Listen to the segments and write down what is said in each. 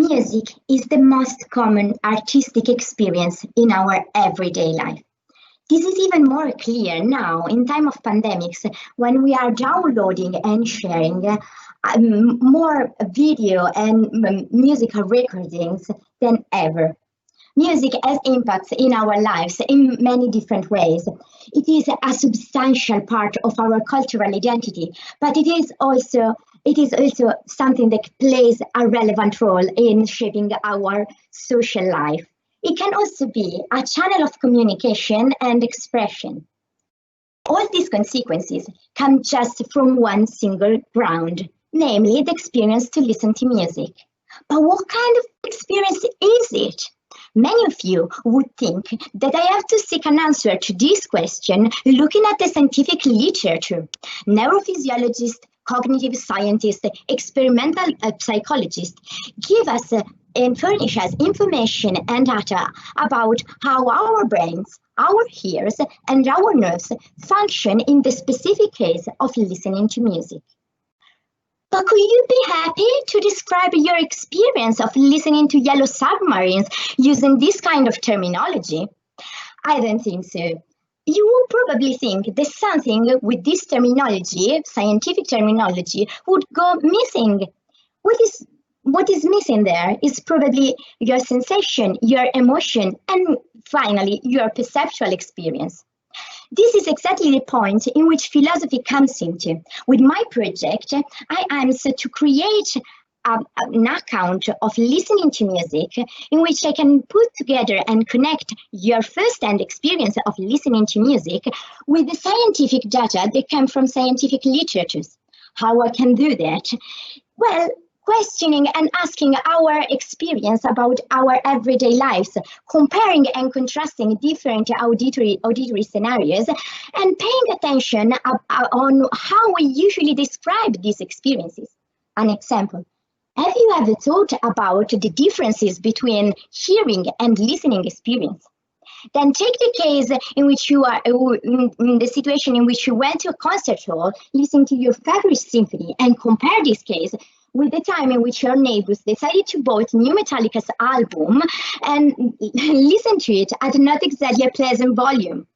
Music is the most common artistic experience in our everyday life. This is even more clear now in time of pandemics when we are downloading and sharing more video and musical recordings than ever. Music has impacts in our lives in many different ways. It is a substantial part of our cultural identity, but it is also something that plays a relevant role in shaping our social life. It can also be a channel of communication and expression. All these consequences come just from one single ground, namely the experience to listen to music. But what kind of experience is it? Many of you would think that I have to seek an answer to this question looking at the scientific literature. Neurophysiologists, cognitive scientists, experimental psychologists give us and furnish us information and data about how our brains, our ears, and our nerves function in the specific case of listening to music. But could you be happy to describe your experience of listening to Yellow Submarines using this kind of terminology? I don't think so. You would probably think that something with this terminology, scientific terminology, would go missing. What is missing there is probably your sensation, your emotion, and finally, your perceptual experience. This is exactly the point in which philosophy comes into. With my project, I aim to create an account of listening to music in which I can put together and connect your first-hand experience of listening to music with the scientific data that come from scientific literatures. How I can do that? Well, questioning and asking our experience about our everyday lives, comparing and contrasting different auditory scenarios, and paying attention on how we usually describe these experiences. An example. Have you ever thought about the differences between hearing and listening experience? Then take the case in which you are in the situation in which you went to a concert hall, listening to your favorite symphony, and compare this case with the time in which your neighbors decided to buy new Metallica's album and listen to it at not exactly a pleasant volume.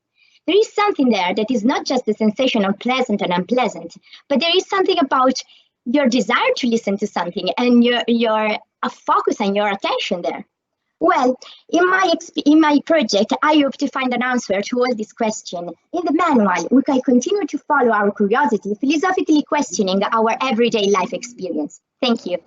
There is something there that is not just the sensation of pleasant and unpleasant, but there is something about your desire to listen to something and your focus and your attention there. Well, in my project, I hope to find an answer to all these questions. In the manual, we can continue to follow our curiosity, philosophically questioning our everyday life experience. Thank you.